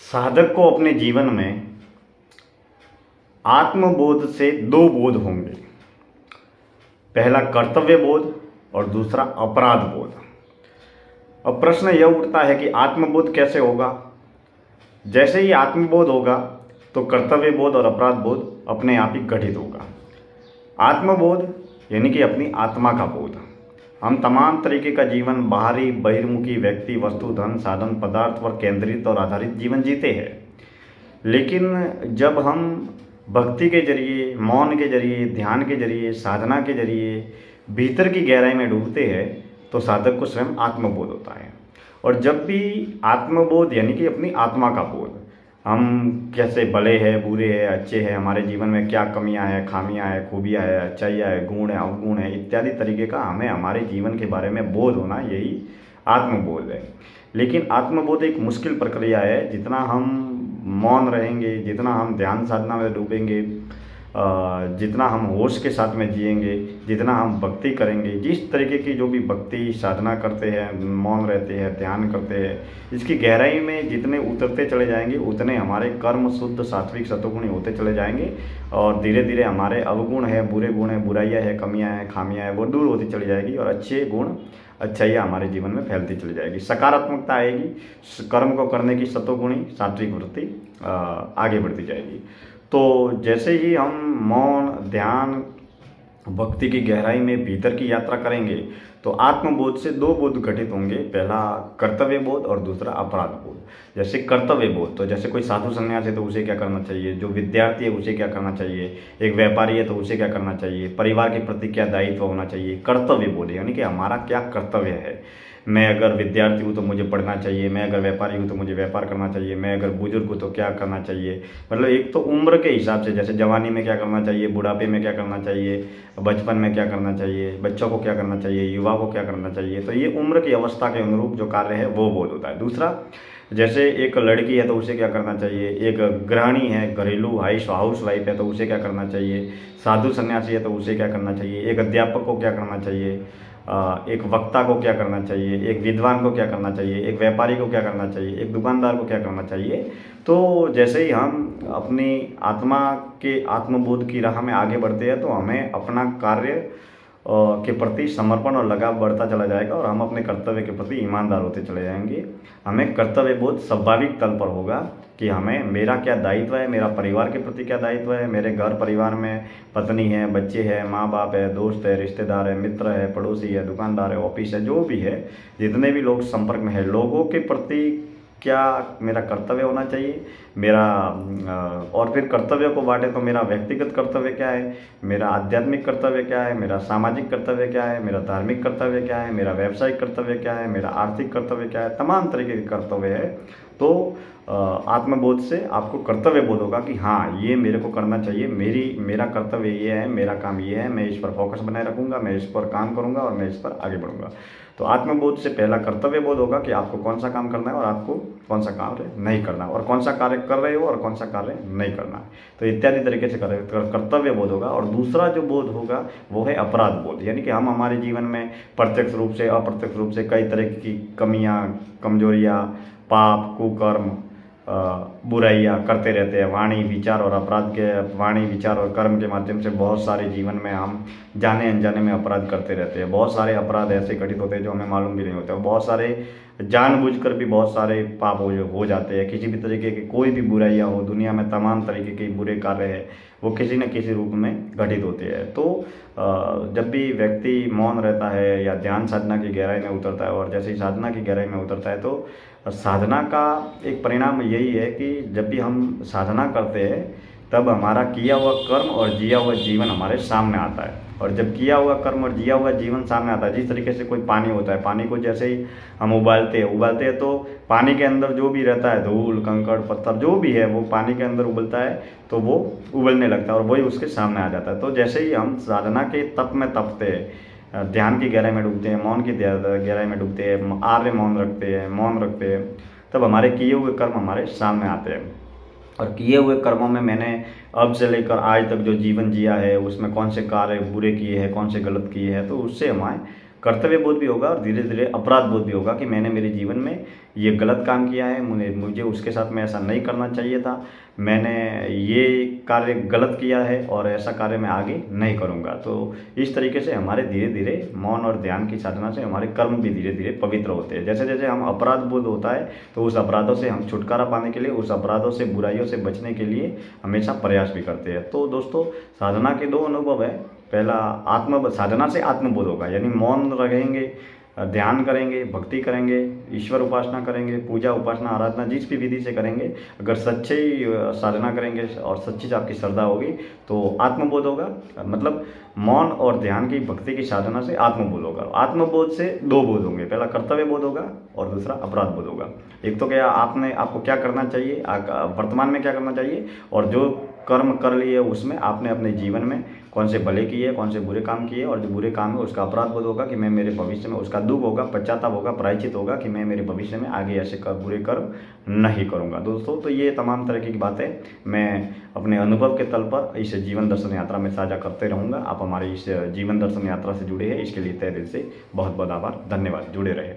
साधक को अपने जीवन में आत्मबोध से दो बोध होंगे। पहला कर्तव्य बोध और दूसरा अपराध बोध। अब प्रश्न यह उठता है कि आत्मबोध कैसे होगा। जैसे ही आत्मबोध होगा तो कर्तव्य बोध और अपराध बोध अपने आप ही गठित होगा। आत्मबोध यानी कि अपनी आत्मा का बोध। हम तमाम तरीके का जीवन बाहरी बहिर्मुखी व्यक्ति वस्तु धन साधन पदार्थ पर केंद्रित और आधारित जीवन जीते हैं, लेकिन जब हम भक्ति के जरिए, मौन के जरिए, ध्यान के जरिए, साधना के जरिए भीतर की गहराई में डूबते हैं तो साधक को स्वयं आत्मबोध होता है। और जब भी आत्मबोध यानी कि अपनी आत्मा का बोध, हम कैसे भले हैं, बुरे हैं, अच्छे हैं, हमारे जीवन में क्या कमियां हैं, खामियां हैं, खूबियां हैं, अच्छाइयाँ है, गुण है, अवगुण है, इत्यादि तरीके का हमें हमारे जीवन के बारे में बोध होना, यही आत्मबोध है। लेकिन आत्मबोध एक मुश्किल प्रक्रिया है। जितना हम मौन रहेंगे, जितना हम ध्यान साधना में डूबेंगे, जितना हम होश के साथ में जिएंगे, जितना हम भक्ति करेंगे, जिस तरीके की जो भी भक्ति साधना करते हैं, मौन रहते हैं, ध्यान करते हैं, इसकी गहराई में जितने उतरते चले जाएंगे उतने हमारे कर्म शुद्ध सात्विक सतोगुणी होते चले जाएंगे और धीरे धीरे हमारे अवगुण है, बुरे गुण है, बुराइयाँ है, कमियाँ हैं, खामियाँ हैं, वो दूर होती चली जाएगी और अच्छे गुण अच्छाइयाँ हमारे जीवन में फैलती चली जाएगी। सकारात्मकता आएगी, कर्म को करने की सतोगुणी सात्विक वृत्ति आगे बढ़ती जाएगी। तो जैसे ही हम मौन, ध्यान, भक्ति की गहराई में भीतर की यात्रा करेंगे तो आत्मबोध से दो बोध घटित होंगे। पहला कर्तव्य बोध और दूसरा अपराध बोध। जैसे कर्तव्य बोध, तो जैसे कोई साधु संन्यास है तो उसे क्या करना चाहिए, जो विद्यार्थी है उसे क्या करना चाहिए, एक व्यापारी है तो उसे क्या करना चाहिए, परिवार के प्रति क्या दायित्व होना चाहिए। कर्तव्य बोध यानी कि हमारा क्या कर्तव्य है। मैं अगर विद्यार्थी हूँ तो मुझे पढ़ना चाहिए, मैं अगर व्यापारी हूँ तो मुझे व्यापार करना चाहिए, मैं अगर बुजुर्ग हूँ तो क्या करना चाहिए। मतलब एक तो उम्र के हिसाब से, जैसे जवानी में क्या करना चाहिए, बुढ़ापे में क्या करना चाहिए, बचपन में क्या करना चाहिए, बच्चों को क्या करना चाहिए, युवा को क्या करना चाहिए। तो ये उम्र की अवस्था के अनुरूप जो कार्य है वो बोध होता है। दूसरा, जैसे एक लड़की है तो उसे क्या करना चाहिए, एक गृहिणी है, घरेलू हाउस वाइफ है तो उसे क्या करना चाहिए, साधु सन्यासी है तो उसे क्या करना चाहिए, एक अध्यापक को क्या करना चाहिए, एक वक्ता को क्या करना चाहिए, एक विद्वान को क्या करना चाहिए, एक व्यापारी को क्या करना चाहिए, एक दुकानदार को क्या करना चाहिए। तो जैसे ही हम अपनी आत्मा के आत्मबोध की राह में आगे बढ़ते हैं तो हमें अपना कार्य के प्रति समर्पण और लगाव बढ़ता चला जाएगा और हम अपने कर्तव्य के प्रति ईमानदार होते चले जाएंगे। हमें कर्तव्य बोध स्वाभाविक तल पर होगा कि हमें मेरा क्या दायित्व है, मेरा परिवार के प्रति क्या दायित्व है, मेरे घर परिवार में पत्नी है, बच्चे हैं, माँ बाप है, दोस्त है, रिश्तेदार है, मित्र है, पड़ोसी है, दुकानदार है, ऑफिस है, जो भी है, जितने भी लोग संपर्क में है, लोगों के प्रति क्या मेरा कर्तव्य होना चाहिए। मेरा और फिर कर्तव्य को बांटे तो मेरा व्यक्तिगत कर्तव्य क्या है, मेरा आध्यात्मिक कर्तव्य क्या है, मेरा सामाजिक कर्तव्य क्या है, मेरा धार्मिक कर्तव्य क्या है, मेरा व्यावसायिक कर्तव्य क्या है, मेरा आर्थिक कर्तव्य क्या है। तमाम तरीके के कर्तव्य है। तो आत्मबोध से आपको कर्तव्य बोध होगा कि हाँ, ये मेरे को करना चाहिए, मेरा कर्तव्य ये है, मेरा काम ये है, मैं इस पर फोकस बनाए रखूँगा, मैं इस पर काम करूँगा और मैं इस पर आगे बढ़ूँगा। तो आत्मबोध से पहला कर्तव्य बोध होगा कि आपको कौन सा काम करना है और आपको कौन सा कार्य नहीं करना है, और कौन सा कार्य कर रहे हो और कौन सा कार्य नहीं करना है। तो इत्यादि तरीके से कर्तव्य बोध होगा। और दूसरा जो बोध होगा वो है अपराध बोध, यानी कि हम हमारे जीवन में प्रत्यक्ष रूप से अप्रत्यक्ष रूप से कई तरह की कमियाँ, कमजोरियाँ, पाप, कुकर्म, बुराइयाँ करते रहते हैं। वाणी, विचार और अपराध के, वाणी, विचार और कर्म के माध्यम से बहुत सारे जीवन में हम जाने अनजाने में अपराध करते रहते हैं। बहुत सारे अपराध ऐसे घटित होते हैं जो हमें मालूम भी नहीं होते। बहुत सारे जानबूझकर भी बहुत सारे पाप हो जाते हैं। किसी भी तरीके की कोई भी बुराइयाँ हो, दुनिया में तमाम तरीके के बुरे कार्य है वो किसी न किसी रूप में घटित होते हैं। तो जब भी व्यक्ति मौन रहता है या ध्यान साधना की गहराई में उतरता है, और जैसे ही साधना की गहराई में उतरता है तो साधना का एक परिणाम यही है कि जब भी हम साधना करते हैं तब हमारा किया हुआ कर्म और जिया हुआ जीवन हमारे सामने आता है। और जब किया हुआ कर्म और जिया हुआ जीवन सामने आता है, जिस तरीके से कोई पानी होता है, पानी को जैसे ही हम उबालते हैं तो पानी के अंदर जो भी रहता है, धूल, कंकड़, पत्थर, जो भी है वो पानी के अंदर उबलता है तो वो उबलने लगता है और वही उसके सामने आ जाता है। तो जैसे ही हम साधना के तप में तपते हैं, ध्यान की गहराई में डूबते हैं, मौन की गहराई में डूबते हैं, आर्य मौन रखते हैं, तब हमारे किए हुए कर्म हमारे सामने आते हैं। और किए हुए कर्मों में मैंने अब से लेकर आज तक जो जीवन जिया है उसमें कौन से कार्य बुरे किए हैं, कौन से गलत किए हैं, तो उससे हमें कर्तव्य बोध भी होगा और धीरे धीरे अपराध बोध भी होगा कि मैंने मेरे जीवन में ये गलत काम किया है, मुझे उसके साथ में ऐसा नहीं करना चाहिए था, मैंने ये कार्य गलत किया है और ऐसा कार्य मैं आगे नहीं करूँगा। तो इस तरीके से हमारे धीरे धीरे मौन और ध्यान की साधना से हमारे कर्म भी धीरे धीरे पवित्र होते हैं। जैसे जैसे हम अपराध बोध होता है तो उस अपराधों से हम छुटकारा पाने के लिए, उस अपराधों से, बुराइयों से बचने के लिए हमेशा प्रयास भी करते हैं। तो दोस्तों, साधना के दो अनुभव है। पहला साधना से आत्मबोध होगा, यानी मौन रहेंगे, ध्यान करेंगे, भक्ति करेंगे, ईश्वर उपासना करेंगे, पूजा उपासना आराधना जिस भी विधि से करेंगे, अगर सच्चे साधना करेंगे और सच्ची आपकी श्रद्धा होगी तो आत्मबोध होगा। मतलब मौन और ध्यान की, भक्ति की साधना से आत्मबोध होगा। आत्मबोध से दो बोध होंगे, पहला कर्तव्य बोध होगा और दूसरा अपराध बोध होगा। एक तो क्या आपको क्या करना चाहिए, वर्तमान में क्या करना चाहिए, और जो कर्म कर लिए उसमें आपने अपने जीवन में कौन से भले किए, कौन से बुरे काम किए, और जो बुरे काम है उसका अपराध बोध होगा कि मैं मेरे भविष्य में, उसका दुख होगा, पश्चाताप होगा, प्रायश्चित होगा कि मैं मेरे भविष्य में आगे ऐसे बुरे कर्म नहीं करूँगा। दोस्तों, तो ये तमाम तरह की बातें मैं अपने अनुभव के तल पर इस जीवन दर्शन यात्रा में साझा करते रहूँगा। आप हमारे इस जीवन दर्शन यात्रा से जुड़े हैं, इसके लिए तहे दिल से बहुत बहुत आभार, धन्यवाद। जुड़े रहे।